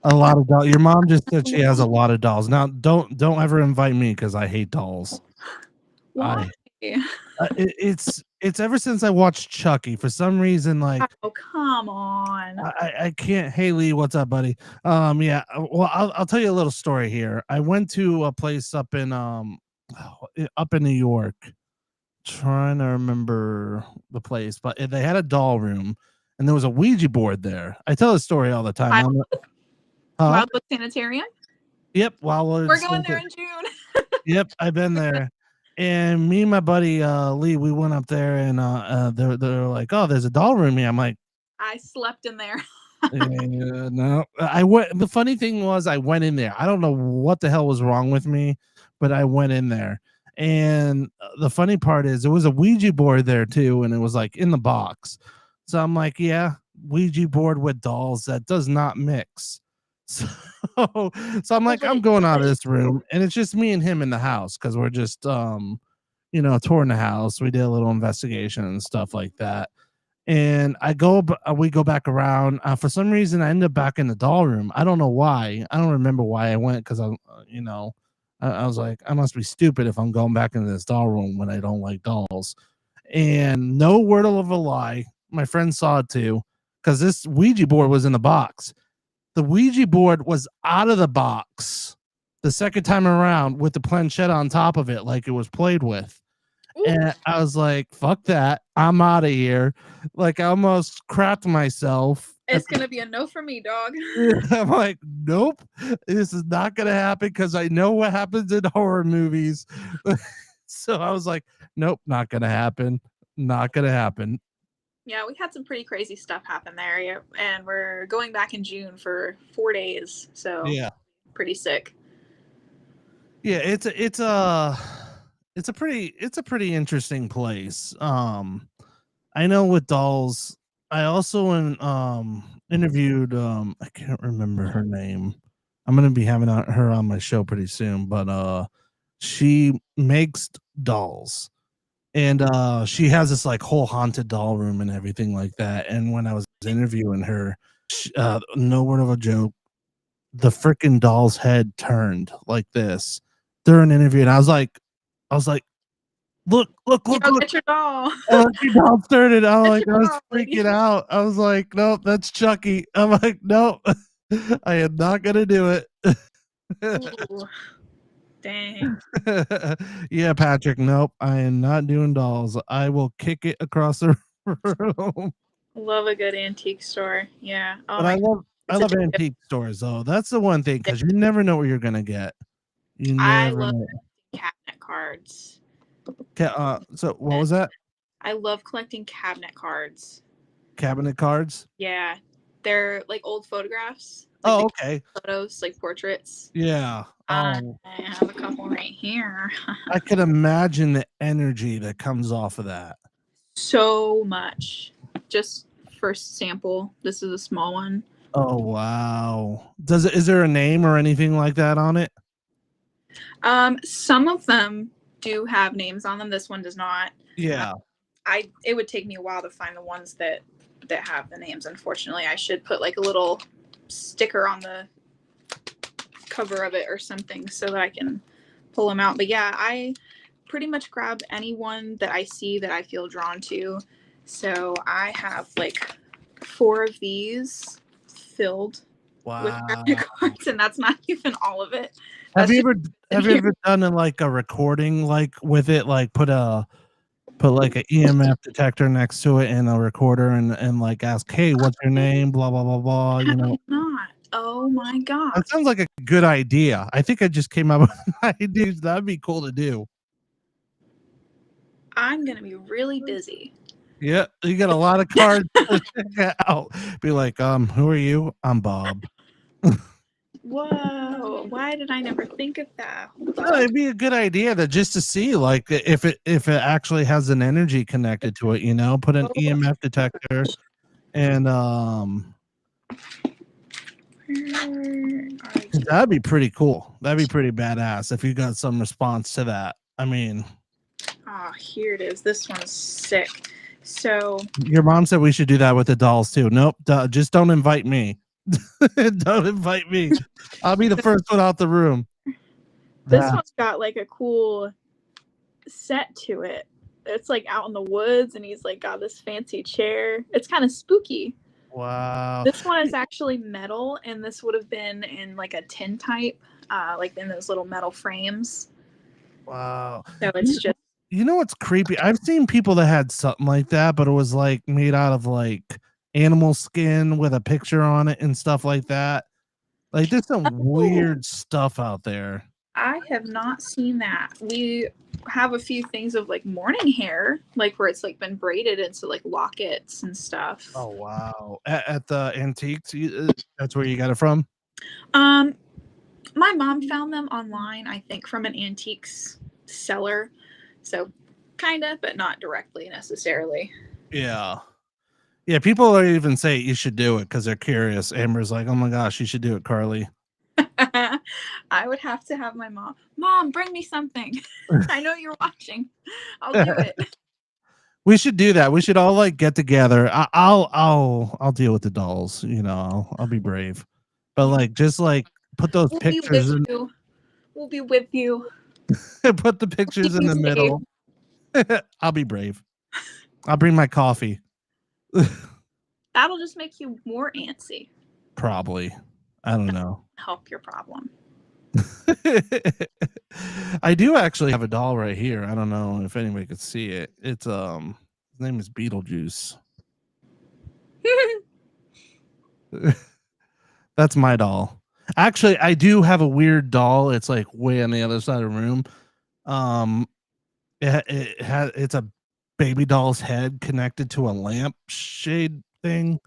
A lot of dolls. Your mom just said she has a lot of dolls. Now, don't ever invite me because I hate dolls. Why? It's ever since I watched Chucky. For some reason, like, oh come on, I can't. Hey Lee, what's up, buddy? Yeah. Well, I'll tell you a little story here. I went to a place up in New York. Trying to remember the place, but they had a doll room and there was a Ouija board there. I tell this story all the time. Wildwood Sanitarium? Yep, Wildwood. We're going there in June. Yep, I've been there. And me and my buddy Lee, we went up there and they're like, oh, there's a doll room here. I'm like, I slept in there. No, I went. The funny thing was I went in there. I don't know what the hell was wrong with me, but I went in there. And the funny part is it was a Ouija board there too, and it was like in the box. So I'm like, yeah, Ouija board with dolls, that does not mix. So I'm like, I'm going out of this room, and it's just me and him in the house because we're just touring the house. We did a little investigation and stuff like that. And we go back around. For some reason, I end up back in the doll room. I don't know why. I don't remember why I went because I was like, I must be stupid if I'm going back into this doll room when I don't like dolls. And no word of a lie, my friend saw it too, because this Ouija board was in the box. The Ouija board was out of the box the second time around with the planchette on top of it, like it was played with. And I was like, fuck that. I'm out of here. Like, I almost crapped myself. It's going to be a no for me, dog. I'm like, nope, this is not going to happen because I know what happens in horror movies. So I was like, nope, not going to happen. Not going to happen. Yeah, we had some pretty crazy stuff happen there. And we're going back in June for 4 days. So, yeah, pretty sick. Yeah, it's a pretty interesting place. I know with dolls, I also interviewed I can't remember her name. I'm gonna be having her on my show pretty soon, but she makes dolls, and she has this like whole haunted doll room and everything like that. And when I was interviewing her, no word of a joke, the freaking doll's head turned like this during an interview, and I was like, look. Get your doll. Your doll started. I was freaking out. I was like, nope, that's Chucky. I'm like, nope, I am not going to do it. Ooh. Dang. Yeah, Patrick. Nope, I am not doing dolls. I will kick it across the room. Love a good antique store. Yeah. Oh But my I God. love It's a tip. antique stores though. That's the one thing because you never know what you're gonna get. You I never love know. cabinet cards. So what was that? I love collecting cabinet cards. Cabinet cards? Yeah. They're like old photographs. Like Oh, the okay. photos, like portraits. Yeah. I Oh, have a couple right here. I could imagine the energy that comes off of that. So much. Just first sample. This is a small one. Oh wow. Is there a name or anything like that on it? Some of them do have names on them. This one does not. Yeah. It would take me a while to find the ones that have the names. Unfortunately, I should put like a little sticker on the cover of it or something so that I can pull them out. But yeah, I pretty much grab anyone that I see that I feel drawn to. So I have like 4 of these filled with cabinet cards, and that's not even all of it. Have That's you just ever done like a recording like with it, like put like an EMF detector next to it and a recorder and like ask, hey, what's your name? Blah blah blah blah. You know. not. Oh my god. That sounds like a good idea. I think I just came up with an idea. That'd be cool to do. I'm gonna be really busy. Yeah, you got a lot of cards to check out. Be like, who are you? I'm Bob. Whoa, why did I never think of that? No, it'd be a good idea just to see like if it actually has an energy connected to it, you know, put an EMF detector and that'd be pretty cool. That'd be pretty badass if you got some response to that. I mean, here it is. This one's sick. So your mom said we should do that with the dolls too. Nope, just don't invite me. Don't invite me. I'll be the first one out the room. This one's got like a cool set to it. It's like out in the woods and he's like got this fancy chair. It's kind of spooky. Wow. This one is actually metal, and this would have been in like a tin type, like in those little metal frames. Wow. So it's just, you know what's creepy? I've seen people that had something like that, but it was like made out of like animal skin with a picture on it and stuff like that. Like there's some weird stuff out there. I have not seen that. We have a few things of like morning hair, like where it's like been braided into like lockets and stuff. Oh wow. At the antiques, that's where you got it from? My mom found them online, I think, from an antiques seller. So kind of, but not directly necessarily. Yeah. Yeah, people are even say you should do it because they're curious. Amber's like, oh my gosh, you should do it, Carly. I would have to have my mom bring me something. I know you're watching. I'll do it. We should do that. We should all like get together. I'll deal with the dolls. You know, I'll be brave. But like, just like put those pictures in. We'll be with you. Put the pictures in the middle. I'll be brave. I'll bring my coffee. That'll just make you more antsy. Probably. I don't know. Help your problem. I do actually have a doll right here. I don't know if anybody could see it. It's his name is Beetlejuice. That's my doll. Actually, I do have a weird doll. It's like way on the other side of the room. It's a baby doll's head connected to a lampshade thing.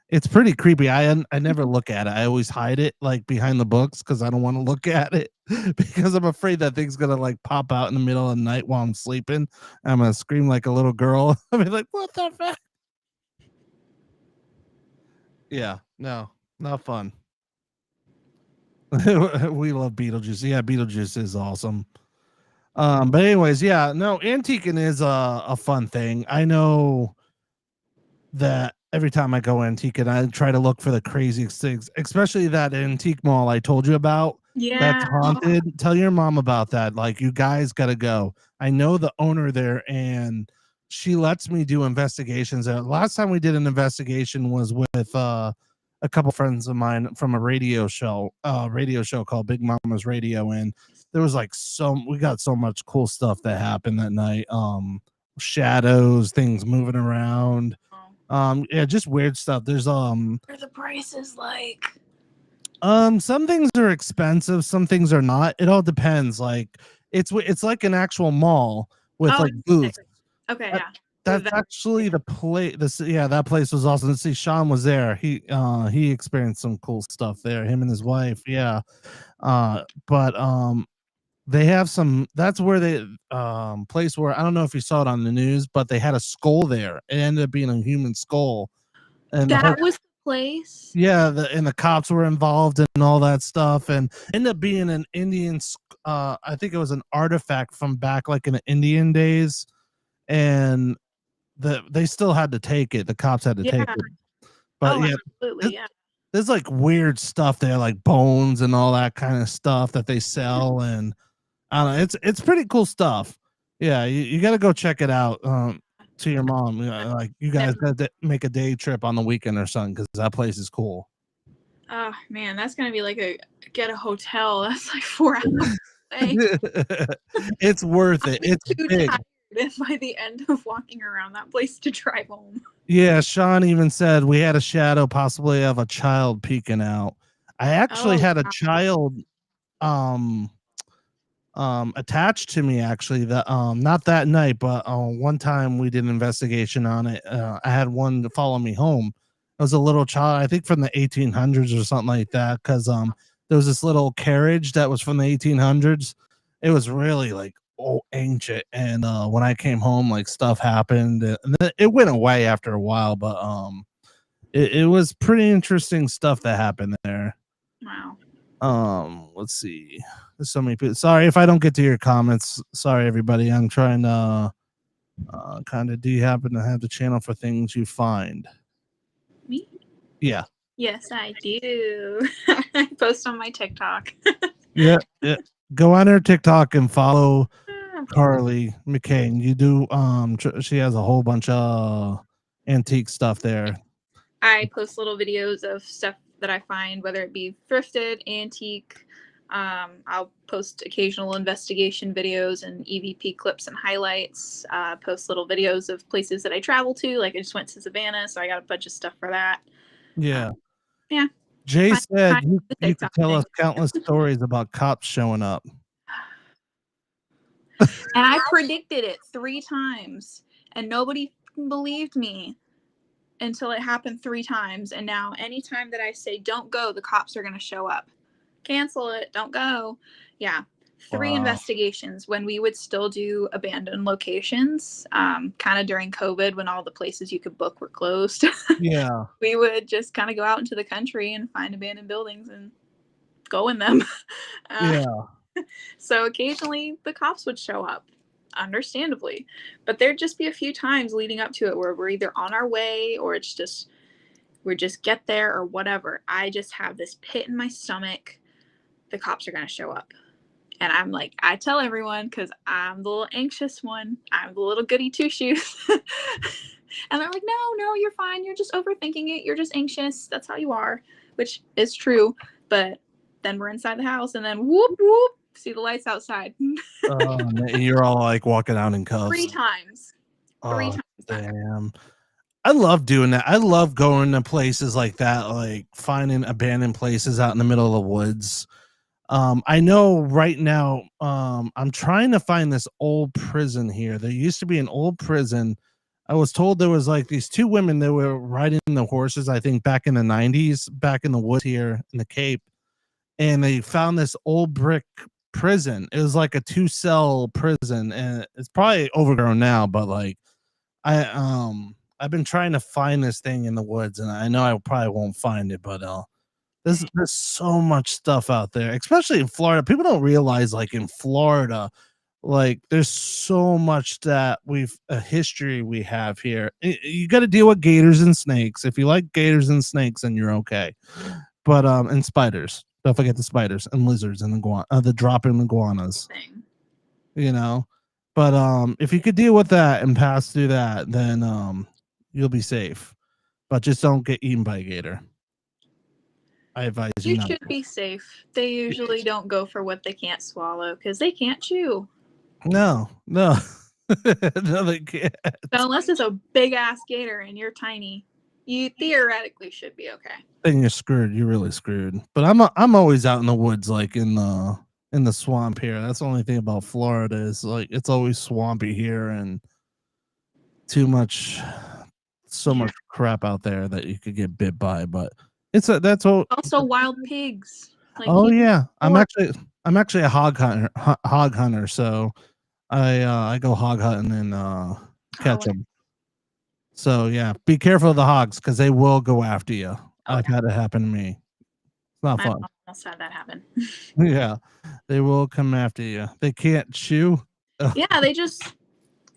It's pretty creepy. I never look at it. I always hide it like behind the books because I don't want to look at it because I'm afraid that thing's gonna like pop out in the middle of the night while I'm sleeping. I'm gonna scream like a little girl. I'll be like, what the fuck? Yeah, no, not fun. We love Beetlejuice. Yeah, Beetlejuice is awesome. But anyways, yeah, no, antiquing is a fun thing. I know that every time I go antique and I try to look for the craziest things, especially that antique mall I told you about. Yeah. That's haunted. Tell your mom about that. Like, you guys got to go. I know the owner there and she lets me do investigations. Last time we did an investigation was with a couple friends of mine from a radio show called Big Mama's Radio, and there was like we got so much cool stuff that happened that night. Shadows, things moving around. Yeah, just weird stuff. There's What are the prices like? some things are expensive, some things are not. It all depends. Like it's like an actual mall with like booths. Okay, That- yeah. That's actually the place. That place was awesome. See, Sean was there. He experienced some cool stuff there. Him and his wife. Yeah. But they have some. That's where they place where I don't know if you saw it on the news, but they had a skull there. It ended up being a human skull, and That was the place. yeah, and the cops were involved and all that stuff, and ended up being an I think it was an artifact from back like in the Indian days, and they still had to take it. The cops had to take it. But yeah, absolutely, yeah. there's like weird stuff there, like bones and all that kind of stuff that they sell, and I don't know. It's pretty cool stuff. Yeah, you got to go check it out. To your mom, like you guys got to make a day trip on the weekend or something because that place is cool. Oh man, that's gonna be like get a hotel. That's like 4 hours away. It's worth it. It's Too big. tired by the end of walking around that place to drive home. Yeah, Sean even said we had a shadow possibly of a child peeking out. I actually had a child attached to me actually that not that night, but one time we did an investigation on it. I had one to follow me home. It was a little child, I think from the 1800s or something like that, because there was this little carriage that was from the 1800s. It was really like ancient, and when I came home, like stuff happened, and then it went away after a while, but it was pretty interesting stuff that happened there. Wow. Let's see. There's so many people. Sorry if I don't get to your comments. Sorry, everybody. I'm trying to kind of. Do you happen to have the channel for things you find? Me? Yeah. Yes, I do. I post on my TikTok. Yeah. Go on her TikTok and follow Carli McCain. You do. She has a whole bunch of antique stuff there. I post little videos of stuff that I find, whether it be thrifted, antique. I'll post occasional investigation videos and EVP clips and highlights. Post little videos of places that I travel to. Like I just went to Savannah, so I got a bunch of stuff for that. Yeah. Yeah. Jay said you could tell us thing. countless stories about cops showing up. And I predicted it 3 times, and nobody believed me until it happened 3 times. And now anytime that I say don't go, the cops are going to show up. Cancel it. Don't go. Yeah. 3 investigations when we would still do abandoned locations, kind of during COVID when all the places you could book were closed. Yeah. We would just kind of go out into the country and find abandoned buildings and go in them. Yeah. So occasionally the cops would show up, understandably, but there'd just be a few times leading up to it where we're either on our way or it's just we just get there or whatever. I just have this pit in my stomach. The cops are going to show up. And I'm like, I tell everyone because I'm the little anxious one. I'm the little goody two shoes. And they're like, no, you're fine. You're just overthinking it. You're just anxious. That's how you are, which is true. But then we're inside the house and then whoop, whoop, see the lights outside. You're all like walking out in cuffs. 3 times. 3 times. Damn. I love doing that. I love going to places like that, like finding abandoned places out in the middle of the woods. I know right now, I'm trying to find this old prison here. There used to be an old prison. I was told there was like these 2 women that were riding the horses, I think back in the 90s, back in the woods here in the Cape. And they found this old brick prison. It was like a 2-cell prison, and it's probably overgrown now, but like I've been trying to find this thing in the woods, and I know I probably won't find it, but there's so much stuff out there, especially in Florida. People don't realize, like in Florida, like there's so much that a history we have here. You got to deal with gators and snakes. If you like gators and snakes, then you're okay. But and spiders. Don't forget the spiders and lizards and the dropping iguanas. You know, but if you could deal with that and pass through that, then you'll be safe. But just don't get eaten by a gator. I advise you You not should to. be safe. They usually don't go for what they can't swallow because they can't chew. No, no, no, they can't. So unless it's a big ass gator and you're tiny, you theoretically should be okay. Then you're screwed. You're really screwed. But I'm always out in the woods, like in the swamp here. That's the only thing about Florida is like it's always swampy here and so much crap out there that you could get bit by. But that's all. Also, wild pigs. Like Oh yeah, I'm or- actually a hog hunter. So I go hog hunting and catch them. So yeah, be careful of the hogs because they will go after you. I've had it happen to me. It's not My fun. mom almost had that happen. Yeah, they will come after you. They can't chew. Ugh. Yeah, they just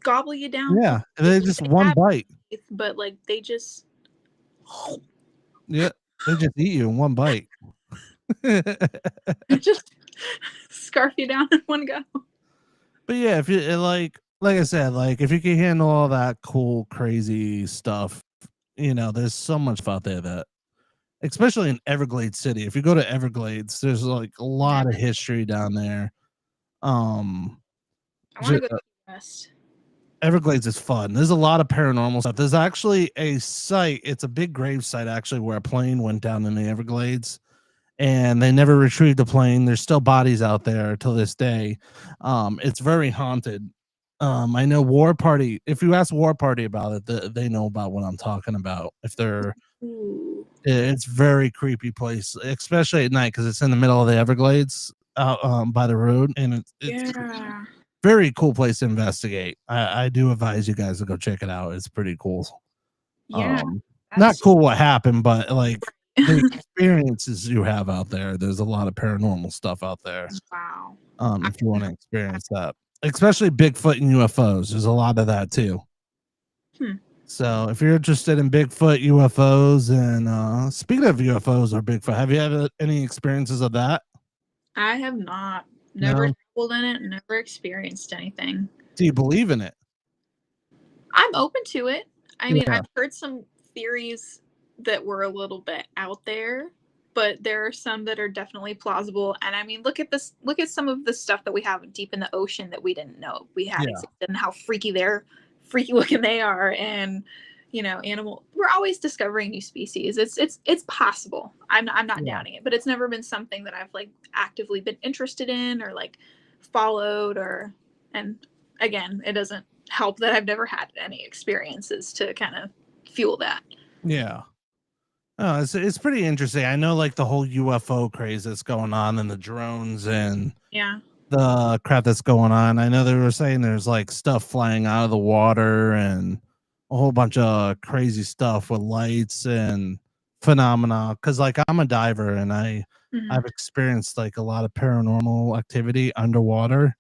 gobble you down. Yeah, they just one bite. But like they just Yeah, they just eat you in one bite. just scarf you down in one go. But yeah, if you like I said, like if you can handle all that cool, crazy stuff, there's so much stuff out there that, especially in Everglades City. If you go to Everglades, there's like a lot of history down there. I want to go to the West. Everglades is fun. There's a lot of paranormal stuff. There's actually a site. It's a big grave site actually where a plane went down in the Everglades, and they never retrieved the plane. There's still bodies out there till this day. It's very haunted. I know War Party. If you ask War Party about it, they know about what I'm talking about. It's very creepy place, especially at night because it's in the middle of the Everglades, out by the road, and it's very cool place to investigate. I do advise you guys to go check it out. It's pretty cool. Yeah, not cool what happened, but like the experiences you have out there. There's a lot of paranormal stuff out there. Wow. If you want to experience that, especially Bigfoot and UFOs, there's a lot of that too. So if you're interested in Bigfoot, UFOs, and speaking of UFOs or Bigfoot, have you had any experiences of that? I have not. Never dabbled in it. Never experienced anything. Do you believe in it? I'm open to it. I mean, I've heard some theories that were a little bit out there, but there are some that are definitely plausible. And I mean, look at some of the stuff that we have deep in the ocean that we didn't know we had existed, and how freaky looking they are. And we're always discovering new species. It's possible. I'm not doubting it, but it's never been something that I've like actively been interested in or like followed and again, it doesn't help that I've never had any experiences to kind of fuel that. Yeah. Oh, it's pretty interesting. I know like the whole UFO craze that's going on and the drones and the crap that's going on. I know they were saying there's like stuff flying out of the water and a whole bunch of crazy stuff with lights and phenomena. Cause like I'm a diver and I've experienced like a lot of paranormal activity underwater.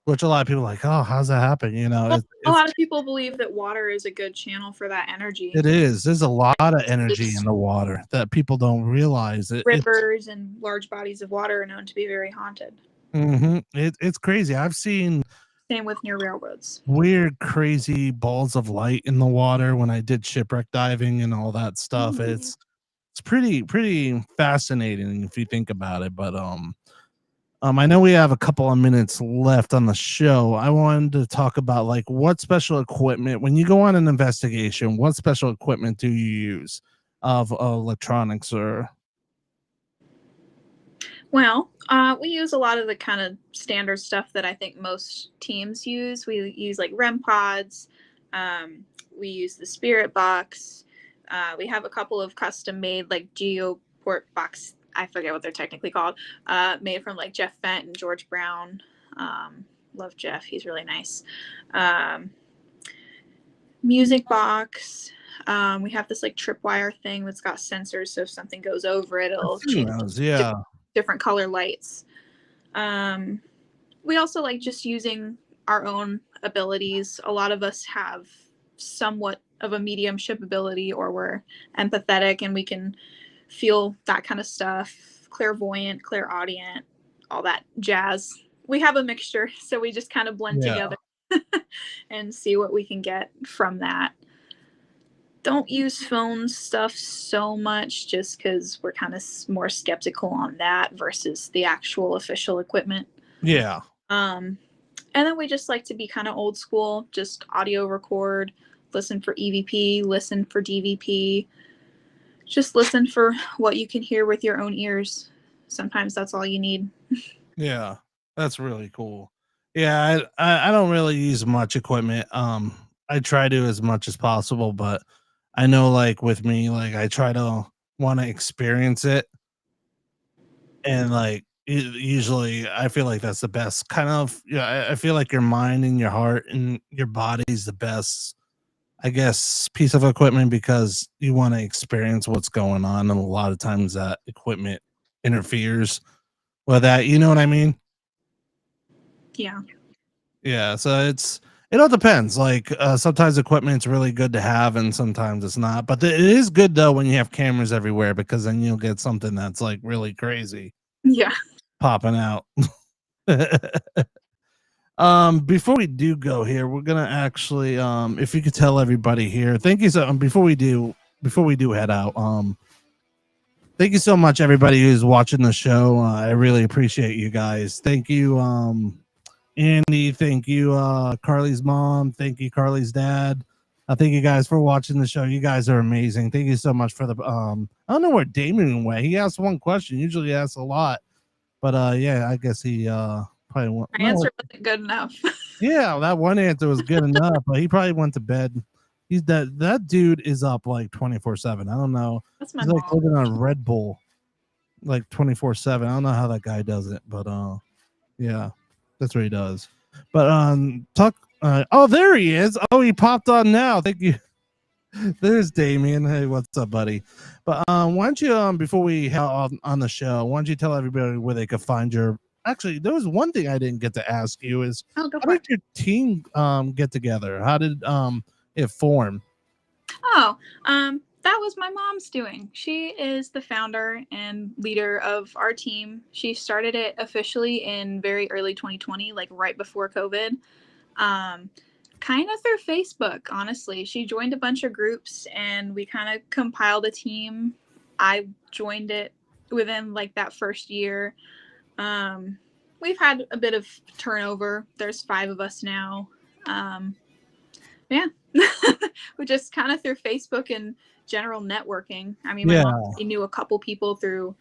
Which a lot of people are like, oh, how's that happen? A lot of people believe that water is a good channel for that energy. It is. There's a lot of energy in the water that people don't realize. Rivers and large bodies of water are known to be very haunted. It's crazy. I've seen same with near railroads. Weird, crazy balls of light in the water when I did shipwreck diving and all that stuff. It's pretty fascinating if you think about it. But I know we have a couple of minutes left on the show. I wanted to talk about like what special equipment when you go on an investigation. What special equipment do you use of electronics or? Well, we use a lot of the kind of standard stuff that I think most teams use. We use like REM pods. We use the Spirit box. We have a couple of custom made like Geoport box. I forget what they're technically called. Made from like Jeff Fent and George Brown. Love Jeff. He's really nice. Music box. We have this like tripwire thing that's got sensors. So if something goes over it, it'll change. Different color lights. We also like just using our own abilities. A lot of us have somewhat of a mediumship ability, or we're empathetic and we can feel that kind of stuff. Clairvoyant, clairaudient, all that jazz. We have a mixture, so we just kind of blend together and see what we can get from that. don't use phone stuff so much just because we're kind of more skeptical on that versus the actual official equipment. Yeah. And then we just like to be kind of old school, just audio record, listen for EVP, listen for DVP, just listen for what you can hear with your own ears. Sometimes that's all you need. Yeah, that's really cool. Yeah, I don't really use much equipment. I try to as much as possible, but I know like with me, like I try to want to experience it, and like usually I feel like that's the best kind of. Yeah, I feel like your mind and your heart and your body is the best, I guess, piece of equipment because you want to experience what's going on, and a lot of times that equipment interferes with that. You know what I mean? Yeah. Yeah, so it all depends. Like sometimes equipment's really good to have, and sometimes it's not. But it is good though when you have cameras everywhere because then you'll get something that's like really crazy Yeah. popping out. Before we do go here, we're gonna actually if you could tell everybody here, thank you so before we do head out, thank you so much everybody who's watching the show. I really appreciate you guys. Thank you, Andy, thank you, Carly's mom, thank you, Carly's dad. Thank you guys for watching the show. You guys are amazing. Thank you so much for the I don't know where Damien went. He asked one question, usually he asks a lot, but yeah, I guess he probably went. My answer wasn't good enough. Yeah, that one answer was good enough, but he probably went to bed. He's that dude is up like 24/7. I don't know. That's my He's like mom. living on Red Bull like 24/7. I don't know how that guy does it, but yeah, that's what he does. But talk oh, there he is. Oh, he popped on now. Thank you. There's Damien. Hey, what's up, buddy? But why don't you before we head on the show, why don't you tell everybody where they could find your actually there was one thing I didn't get to ask you is Oh, go how for did it. your team get together? How did it form? Oh, that was my mom's doing. She is the founder and leader of our team. She started it officially in very early 2020, like right before COVID. Kind of through Facebook, honestly. She joined a bunch of groups and we kind of compiled a team. I joined it within like that first year. We've had a bit of turnover. There's 5 of us now. Yeah. We just kind of through Facebook and general networking. I mean, my mom knew a couple people through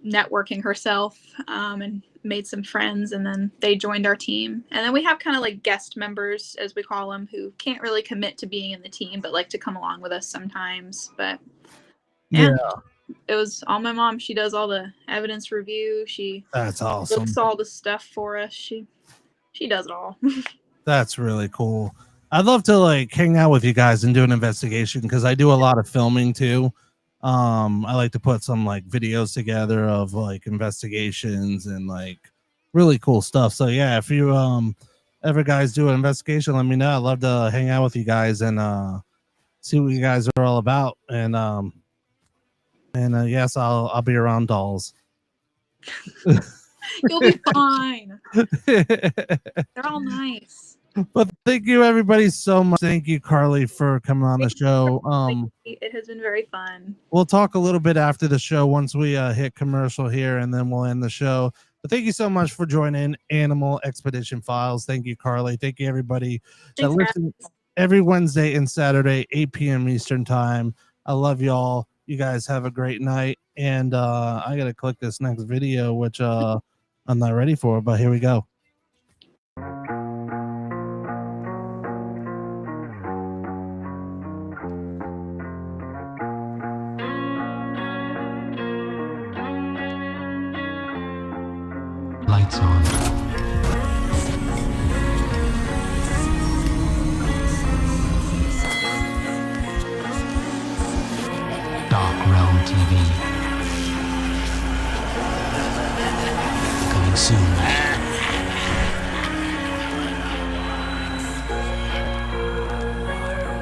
networking herself, and made some friends, and then they joined our team. And then we have kind of like guest members, as we call them, who can't really commit to being in the team, but like to come along with us sometimes. But yeah. It was all my mom. She does all the evidence review. She That's awesome. looks all the stuff for us. She does it all. That's really cool. I'd love to like hang out with you guys and do an investigation because I do a lot of filming too. I like to put some like videos together of like investigations and like really cool stuff. So yeah, if you ever guys do an investigation, let me know. I'd love to hang out with you guys and see what you guys are all about. And yes, I'll be around dolls. You'll be fine. They're all nice. But thank you everybody so much. Thank you, Carly, for coming on the show. It has been very fun. We'll talk a little bit after the show once we hit commercial here, and then we'll end the show. But thank you so much for joining Animal Expedition Files. Thank you, Carly. Thank you, everybody that listen every Wednesday and Saturday, 8 p.m. Eastern time. I love y'all. You guys have a great night. And I got to click this next video, which I'm not ready for, but here we go. Lights on. Dark Realm TV. Coming soon.